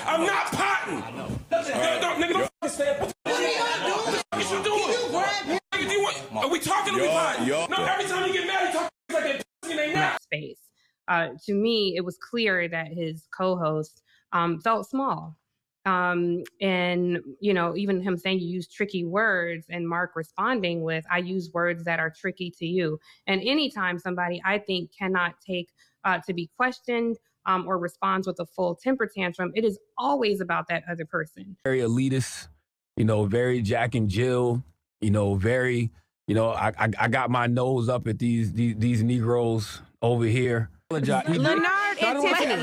I'm not potting. Nigga, don't fucking stand up. What you doing? Are we talking or we potting? No, every time you get mad, you talk like they pussy in their neck. Space. To me, it was clear that his co-host felt small. And, you know, even him saying you use tricky words and Mark responding with, I use words that are tricky to you. And anytime somebody, I think, cannot take to be questioned or responds with a full temper tantrum, it is always about that other person. Very elitist, you know, very Jack and Jill, you know, very, you know, I got my nose up at these Negroes over here. Leonard and Tiffany,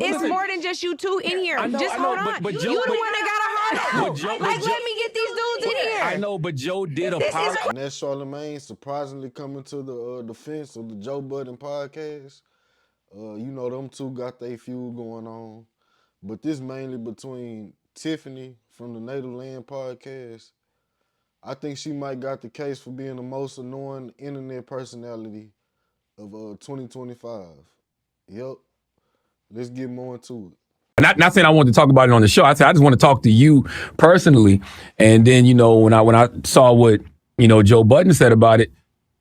it's more than just you two in here. Just hold on. But You Joe, the one that got a heart on. Like, let me get these dudes in here. I know, but Joe did apologize. And that Charlamagne surprisingly coming to the defense of the Joe Budden Podcast. You know, them two got their feud going on. But this mainly between Tiffany from the Native Land Podcast. I think she might got the case for being the most annoying internet personality of 2025. Yep. Let's get more into it. Not saying I wanted to talk about it on the show. I said I just want to talk to you personally. And then, you know, when I saw what, you know, Joe Budden said about it,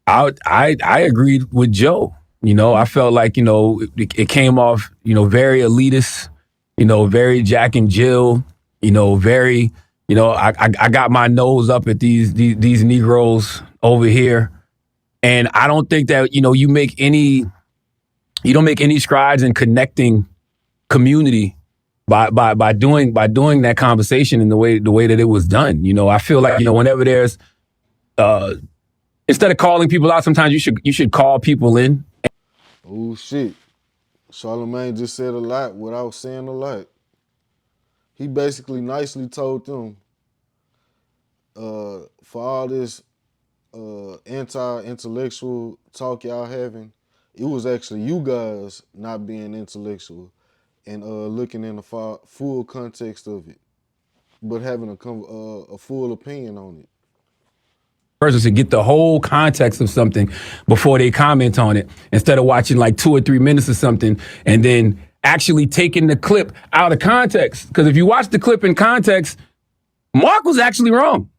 I agreed with Joe. You know, I felt like, you know, it came off, you know, very elitist, you know, very Jack and Jill, you know, very, you know, I got my nose up at these Negroes over here. And I don't think that, you know, you don't make any strides in connecting community by doing that conversation in the way that it was done. You know, I feel like, you know, whenever there's instead of calling people out, sometimes you should call people in. Oh shit. Charlamagne just said a lot without saying a lot. He basically nicely told them for all this anti-intellectual talk y'all having, it was actually you guys not being intellectual and looking in the full context of it, but having a full opinion on it. Person to get the whole context of something before they comment on it, instead of watching like 2 or 3 minutes of something and then actually taking the clip out of context. Because if you watch the clip in context, Mark was actually wrong.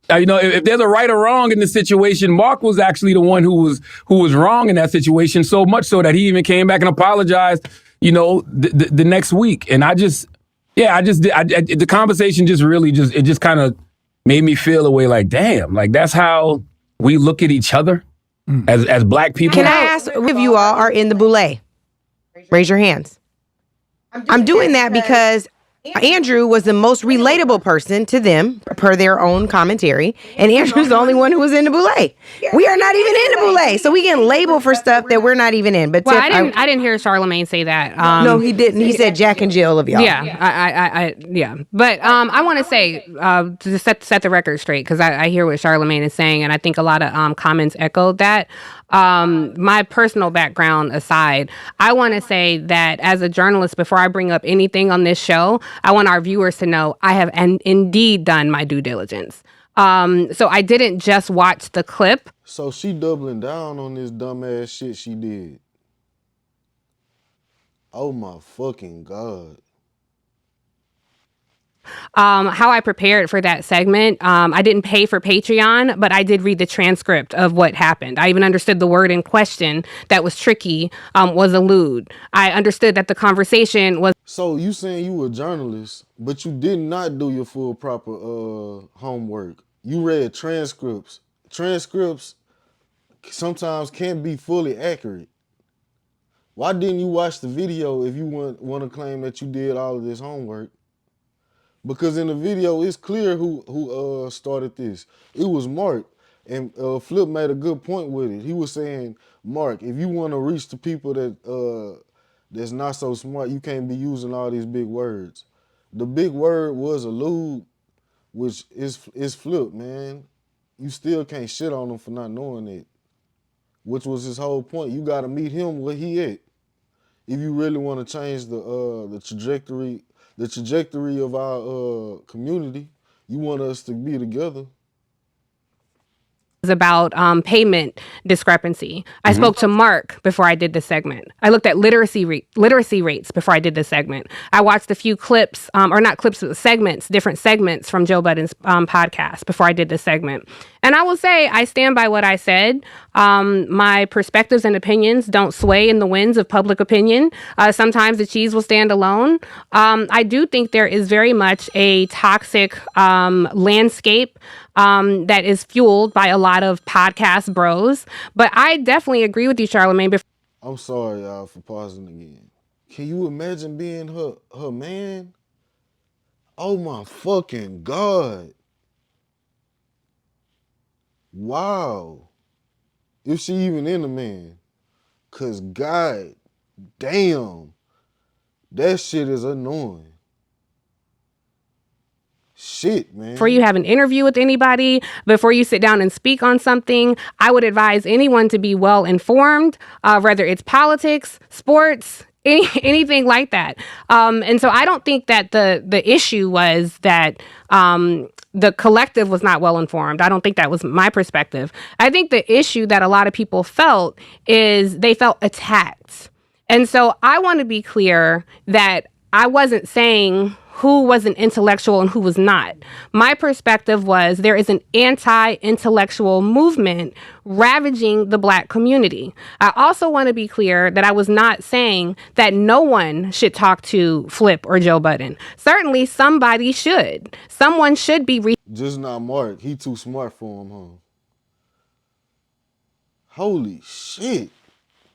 You know, if there's a right or wrong in the situation, Mark was actually the one who was wrong in that situation, so much so that he even came back and apologized, you know, the next week. And the conversation just kind of made me feel a way like, damn, like that's how we look at each other as black people. Can I ask if you all are in the Brouu? Raise your hands. I'm doing that because Andrew was the most relatable person to them, per their own commentary, and Andrew's the only one who was in the Brouu. We are not even in the Brouu, so we get labeled for stuff that we're not even in. But well, I didn't hear Charlamagne say that. No, he didn't. He said Jack and Jill of y'all. Yeah, yeah. But I want to say to set the record straight, because I hear what Charlamagne is saying, and I think a lot of comments echoed that. My personal background aside, I want to say that as a journalist, before I bring up anything on this show, I want our viewers to know I have indeed done my due diligence. So I didn't just watch the clip. So she doubling down on this dumbass shit she did. Oh my fucking God. How I prepared for that segment, I didn't pay for Patreon, but I did read the transcript of what happened. I even understood the word in question that was tricky was a lewd. I understood that the conversation was... So you saying you were a journalist, but you did not do your full proper homework. You read transcripts. Transcripts sometimes can't be fully accurate. Why didn't you watch the video if you want to claim that you did all of this homework? Because in the video, it's clear who started this. It was Mark. And Flip made a good point with it. He was saying, Mark, if you want to reach the people that's not so smart, you can't be using all these big words. The big word was allude, which is Flip, man. You still can't shit on him for not knowing it, which was his whole point. You got to meet him where he at. If you really want to change the trajectory of our community, you want us to be together. about payment discrepancy. I spoke to Mark before I did this segment. I looked at literacy rates before I did this segment. I watched a few clips, or not clips, but segments, different segments from Joe Budden's podcast before I did this segment. And I will say I stand by what I said. My perspectives and opinions don't sway in the winds of public opinion. Sometimes the cheese will stand alone. I do think there is very much a toxic landscape that is fueled by a lot of podcast bros. But I definitely agree with you, Charlamagne. I'm sorry, y'all, for pausing again. Can you imagine being her man? Oh my fucking God. Wow. If she even in a man. Cause God damn, that shit is annoying. Shit, man. Before you have an interview with anybody, before you sit down and speak on something, I would advise anyone to be well informed, whether it's politics, sports, anything like that. And so I don't think that the issue was that the collective was not well informed. I don't think that was my perspective. I think the issue that a lot of people felt is they felt attacked. And so I want to be clear that I wasn't saying who was an intellectual and who was not. My perspective was there is an anti-intellectual movement ravaging the Black community. I also want to be clear that I was not saying that no one should talk to Flip or Joe Budden. Certainly somebody should. Someone should be just not Mark. He too smart for him, huh? Holy shit.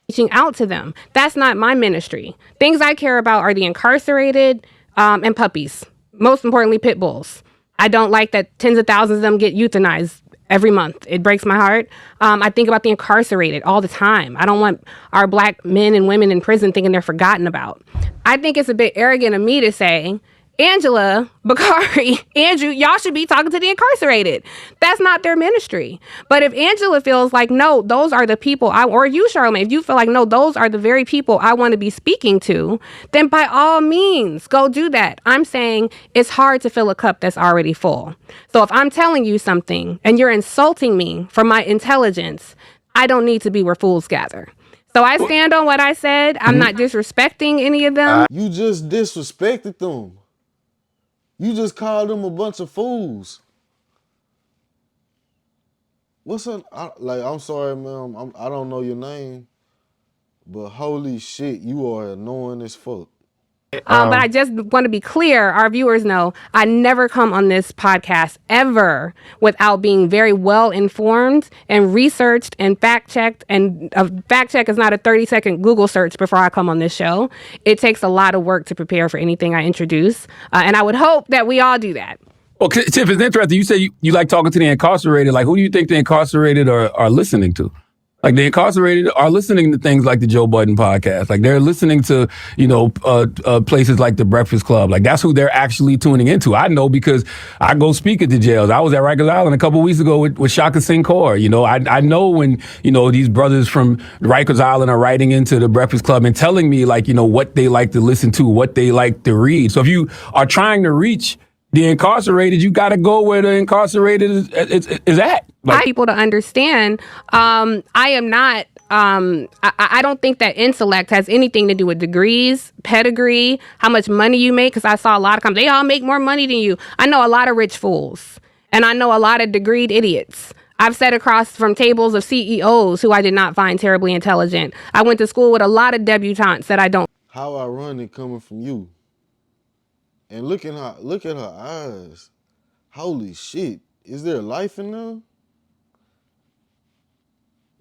reaching out to them. That's not my ministry. Things I care about are the incarcerated and puppies. Most importantly, pit bulls. I don't like that tens of thousands of them get euthanized every month. It breaks my heart. I think about the incarcerated all the time. I don't want our Black men and women in prison thinking they're forgotten about. I think it's a bit arrogant of me to say, Angela, Bakari, Andrew, y'all should be talking to the incarcerated. That's not their ministry. But if Angela feels like, no, those are the people, or you, Charlamagne, if you feel like, no, those are the very people I want to be speaking to, then by all means, go do that. I'm saying it's hard to fill a cup that's already full. So if I'm telling you something and you're insulting me for my intelligence, I don't need to be where fools gather. So I stand on what I said. I'm not disrespecting any of them. You just disrespected them. You just called them a bunch of fools. What's up? I'm sorry, ma'am. I don't know your name, but holy shit, you are annoying as fuck. But I just want to be clear, our viewers know I never come on this podcast ever without being very well informed and researched and fact checked. And a fact check is not a 30-second Google search before I come on this show. It takes a lot of work to prepare for anything I introduce. And I would hope that we all do that. Well, Tiff, it's interesting. You say you like talking to the incarcerated. Like, who do you think the incarcerated are listening to? Like, the incarcerated are listening to things like the Joe Budden podcast. Like, they're listening to, places like the Breakfast Club. Like, that's who they're actually tuning into. I know because I go speak at the jails. I was at Rikers Island a couple of weeks ago with Shaka Singh Kaur. I know when, these brothers from Rikers Island are writing into the Breakfast Club and telling me, like, what they like to listen to, what they like to read. So if you are trying to reach the incarcerated, you got to go where the incarcerated is at. Like, people to understand, I am not, I don't think that intellect has anything to do with degrees, pedigree, how much money you make, because I saw a lot of comments, they all make more money than you. I know a lot of rich fools, and I know a lot of degreed idiots. I've sat across from tables of CEOs who I did not find terribly intelligent. I went to school with a lot of debutantes that I don't. How ironic coming from you. And look at her eyes. Holy shit. Is there life in them?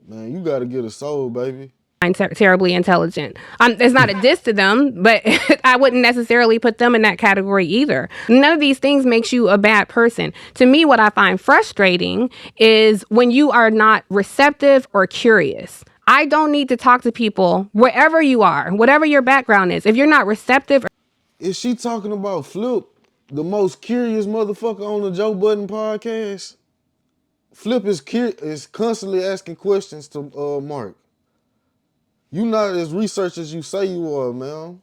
Man, you gotta get a soul, baby. Terribly intelligent. It's not a diss to them, but I wouldn't necessarily put them in that category either. None of these things makes you a bad person. To me, what I find frustrating is when you are not receptive or curious. I don't need to talk to people wherever you are, whatever your background is. If you're not receptive. Is she talking about Flip, the most curious motherfucker on the Joe Budden podcast? Flip is constantly asking questions to Mark. You not as research as you say you are, man.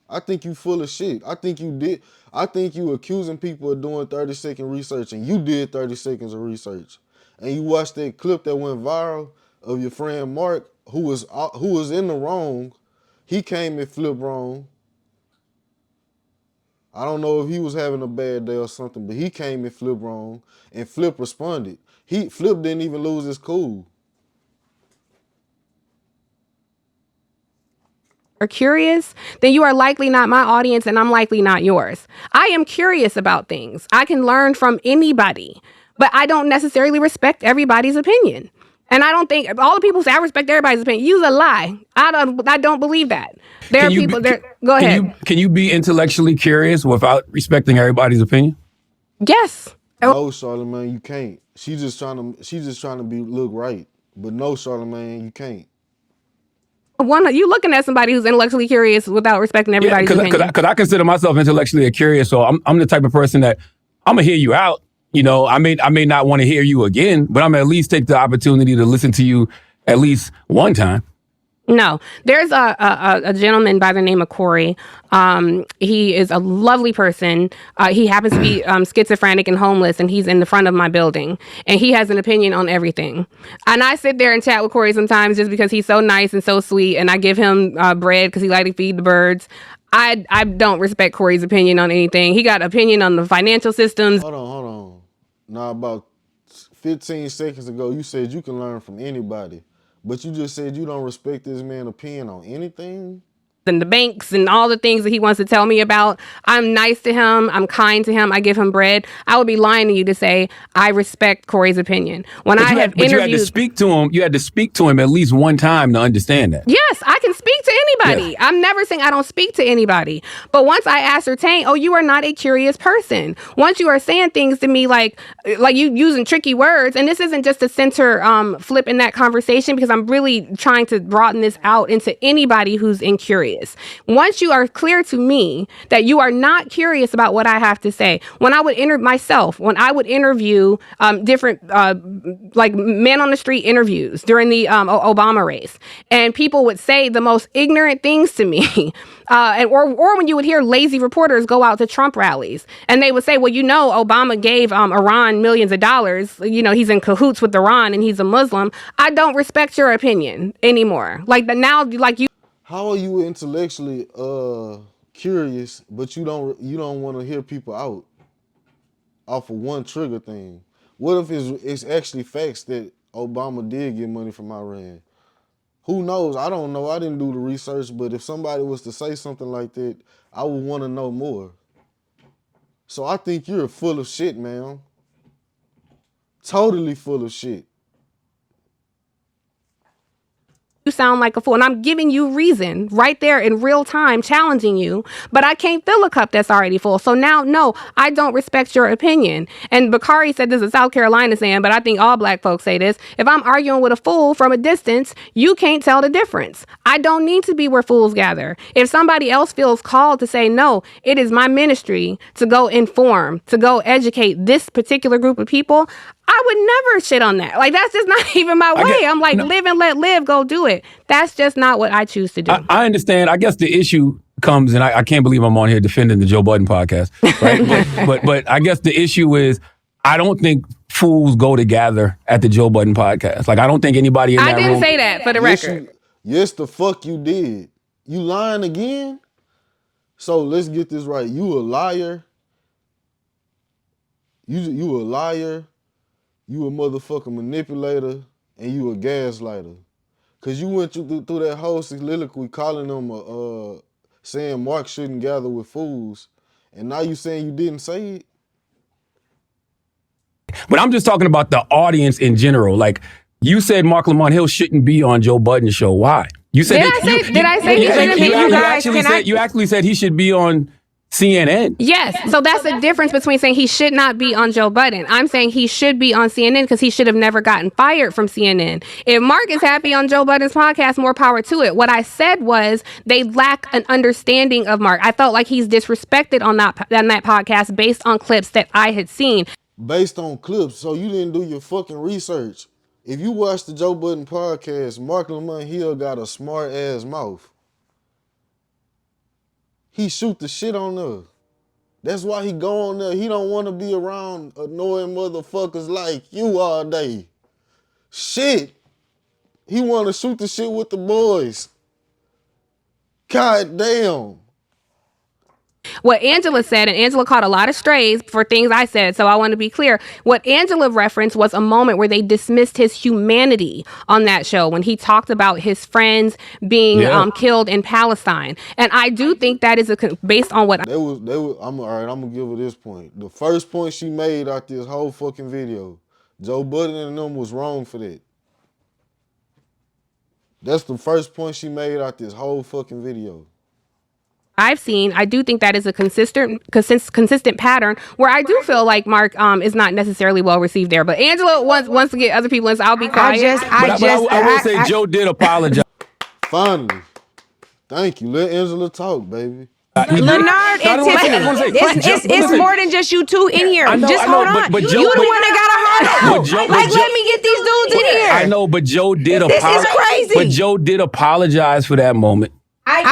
I think you full of shit. I think you accusing people of doing 30-second research, and you did 30 seconds of research. and you watch that clip that went viral of your friend Mark, who was in the wrong, he came and flipped wrong. I don't know if he was having a bad day or something, but he came and flipped wrong, and Flip responded. Flip didn't even lose his cool. Are curious, then you are likely not my audience and I'm likely not yours. I am curious about things. I can learn from anybody, but I don't necessarily respect everybody's opinion. And I don't think all the people say I respect everybody's opinion. Use a lie. I don't believe that. There are people there. Go ahead. Can you be intellectually curious without respecting everybody's opinion? Yes. No, Charlamagne, you can't. She's just trying to look right. But no, Charlamagne, you can't. You looking at somebody who's intellectually curious without respecting everybody's opinion. Because I consider myself intellectually curious, so I'm the type of person that I'm gonna hear you out. You know, I may not want to hear you again, but I'm gonna at least take the opportunity to listen to you at least one time. No, there's a gentleman by the name of Corey. He is a lovely person. He happens to be schizophrenic and homeless, and he's in the front of my building. And he has an opinion on everything. And I sit there and chat with Corey sometimes just because he's so nice and so sweet. And I give him bread because he likes to feed the birds. I don't respect Corey's opinion on anything. He got opinion on the financial systems. Hold on. Now, about 15 seconds ago, you said you can learn from anybody. But you just said you don't respect this man's opinion on anything? And the banks and all the things that he wants to tell me about. I'm nice to him. I'm kind to him. I give him bread. I would be lying to you to say I respect Corey's opinion. You had to speak to him. You had to speak to him at least one time to understand that. Yes, I can speak to anybody. Yeah. I'm never saying I don't speak to anybody. But once I ascertain, you are not a curious person. Once you are saying things to me like you using tricky words, and this isn't just a center flip in that conversation because I'm really trying to broaden this out into anybody who's incurious. Once you are clear to me that you are not curious about what I have to say, when I would interview different like men on the street interviews during the Obama race, and people would say the most ignorant things to me, or when you would hear lazy reporters go out to Trump rallies and they would say, well, Obama gave Iran millions of dollars. He's in cahoots with Iran and he's a Muslim. I don't respect your opinion anymore. How are you intellectually curious, but you don't want to hear people out off of one trigger thing? What if it's actually facts that Obama did get money from Iran? Who knows? I don't know. I didn't do the research, but if somebody was to say something like that, I would want to know more. So I think you're full of shit, man. Totally full of shit. You sound like a fool, and I'm giving you reason right there in real time, challenging you, but I can't fill a cup that's already full. So now, no, I don't respect your opinion. And Bakari said this is South Carolina saying, but I think all black folks say this. If I'm arguing with a fool from a distance, you can't tell the difference. I don't need to be where fools gather. If somebody else feels called to say, no, it is my ministry to go inform, to go educate this particular group of people, I would never shit on that. That's just not even my way. I'm like, live and let live, go do it. That's just not what I choose to do. I understand. I guess the issue comes, and I can't believe I'm on here defending the Joe Budden podcast, right? but I guess the issue is I don't think fools go together at the Joe Budden podcast. I don't think anybody in that room. I didn't say that for the record. Yes, the fuck you did. You lying again? So let's get this right. You a liar. You a liar. You a motherfucking manipulator, and you a gaslighter. Cause you went through that whole soliloquy calling them saying Mark shouldn't gather with fools, and now you saying you didn't say it? But I'm just talking about the audience in general. You said Mark Lamont Hill shouldn't be on Joe Budden's show. Why? You said did I say he shouldn't be? You actually said he should be on CNN. Yes. So that's the difference between saying he should not be on Joe Budden. I'm saying he should be on CNN because he should have never gotten fired from CNN. If Mark is happy on Joe Budden's podcast, more power to it. What I said was they lack an understanding of Mark. I felt like he's disrespected on that podcast based on clips that I had seen. Based on clips, so you didn't do your fucking research. If you watch the Joe Budden podcast, Mark Lamont Hill got a smart ass mouth. He shoot the shit on her. That's why he go on there. He don't want to be around annoying motherfuckers like you all day. Shit. He want to shoot the shit with the boys. God damn. What Angela said, and Angela caught a lot of strays for things I said, so I want to be clear. What Angela referenced was a moment where they dismissed his humanity on that show when he talked about his friends being killed in Palestine. And I do think that is based on what... All right, I'm going to give her this point. The first point she made out this whole fucking video, Joe Budden and them was wrong for that. That's the first point she made out this whole fucking video. I've seen, I do think that is a consistent pattern where I do feel like Mark is not necessarily well received there. But Angela wants to get other people in, so I'll be quiet. I will say Joe did apologize. Finally. Thank you. Let Angela talk, baby. Leonard and Tiffany, it's more than just you two in here. Just hold on. But You Joe, the one that got a heart out. Let me get these dudes in here. I know, but Joe did apologize. This is crazy. But Joe did apologize for that moment. We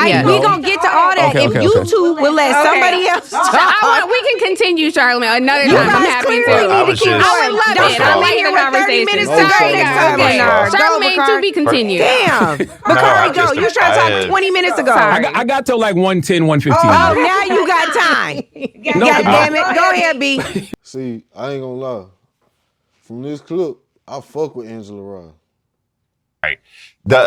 gonna get to all that if you two will let somebody else talk. We can continue, Charlamagne, another time. I'm happy to. I would love it. I like the conversation. 30 minutes to go next time. Charlamagne, to be continued. Damn. Bakari, go. You was trying to talk 20 minutes ago. I got till like 1:10, 1:15. Oh, now you got time. God damn it. Go ahead, B. See, I ain't gonna lie. From this clip, I fuck with Angela Rye. Right. My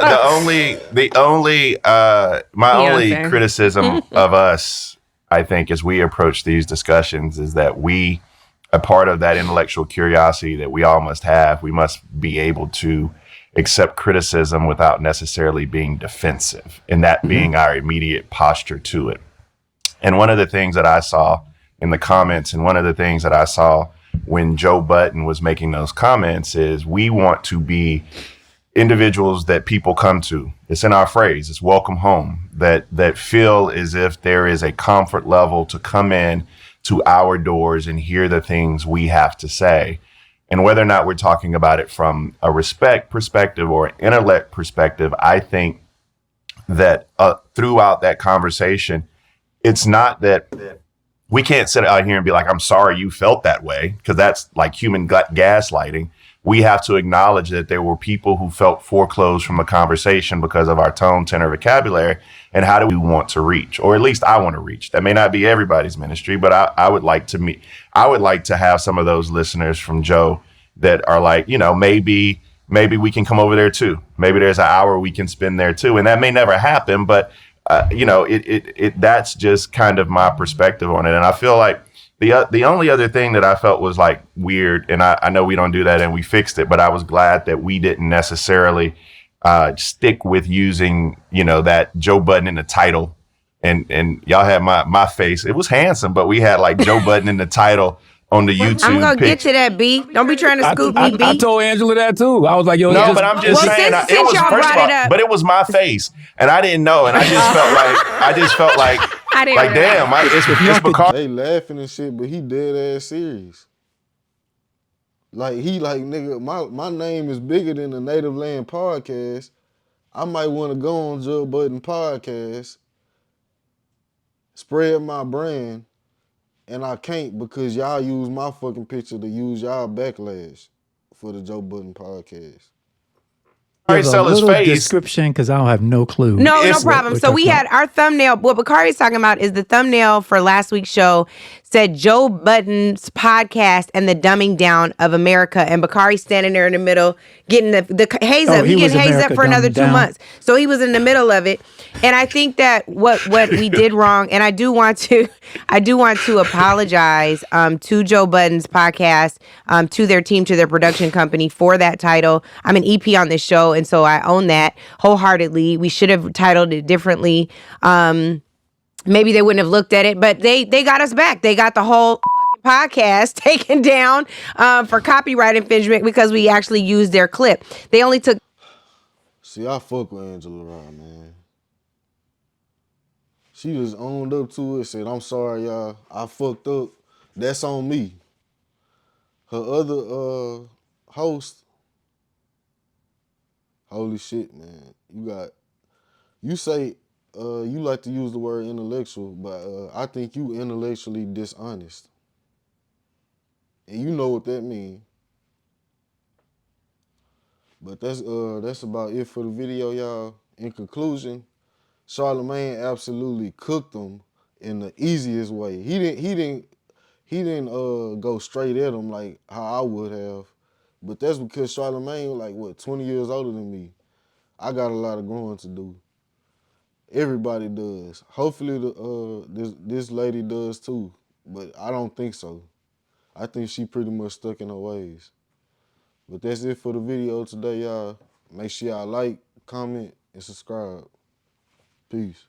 only criticism of us, I think, as we approach these discussions is that a part of that intellectual curiosity that we all must have, we must be able to accept criticism without necessarily being defensive, and that being our immediate posture to it. And one of the things that I saw in the comments, and one of the things that I saw when Joe Budden was making those comments is we want to be individuals that people come to. It's in our phrase, it's welcome home, that feel as if there is a comfort level to come in to our doors and hear the things we have to say. And whether or not we're talking about it from a respect perspective or an intellect perspective, I think that throughout that conversation, it's not that we can't sit out here and be like, I'm sorry you felt that way, because that's like human gaslighting. We have to acknowledge that there were people who felt foreclosed from a conversation because of our tone, tenor, vocabulary, and how do we want to reach, or at least I want to reach. That may not be everybody's ministry, but I would like to have some of those listeners from Joe that are like, maybe we can come over there too. Maybe there's an hour we can spend there too, and that may never happen, but that's just kind of my perspective on it, and I feel like. The only other thing that I felt was like weird, and I know we don't do that and we fixed it, but I was glad that we didn't necessarily stick with using, that Joe Budden in the title. And y'all had my face. It was handsome, but we had like Joe Budden in the title on the YouTube. I'm going to get to that, B. Don't be trying to scoop me, B. I told Angela that too. I was like, yo, no, but I'm just saying, it was first of all, but it was my face, and I didn't know, and I just felt like, damn, it's because they laughing and shit, but he dead ass serious. Like nigga, my name is bigger than the Native Land Podcast. I might want to go on Joe Budden Podcast, spread my brand. And I can't because y'all use my fucking picture to use y'all backlash for the Joe Budden Podcast. Give a little description because I don't have no clue. No problem. So we had our thumbnail. What Bakari's talking about is the thumbnail for last week's show said Joe Budden's podcast and the dumbing down of America. And Bakari standing there in the middle getting the haze up. He getting hazed up for another 2 months. So he was in the middle of it. And I think that what we did wrong, and I do want to apologize to Joe Budden's podcast, to their team, to their production company for that title. I'm an EP on this show, and so I own that wholeheartedly. We should have titled it differently. Maybe they wouldn't have looked at it, but they got us back. They got the whole podcast taken down for copyright infringement because we actually used their clip. They only took. See, I fuck with Angela Rye, man. She just owned up to it, said, I'm sorry, y'all. I fucked up. That's on me. Her other host, holy shit, man. You say you like to use the word intellectual, but I think you intellectually dishonest. And you know what that means. But that's about it for the video, y'all. In conclusion, Charlamagne absolutely cooked him in the easiest way. He didn't go straight at him like how I would have. But that's because Charlamagne was 20 years older than me. I got a lot of growing to do. Everybody does. Hopefully this lady does too, but I don't think so. I think she pretty much stuck in her ways. But that's it for the video today, y'all. Make sure y'all like, comment, and subscribe. Peace.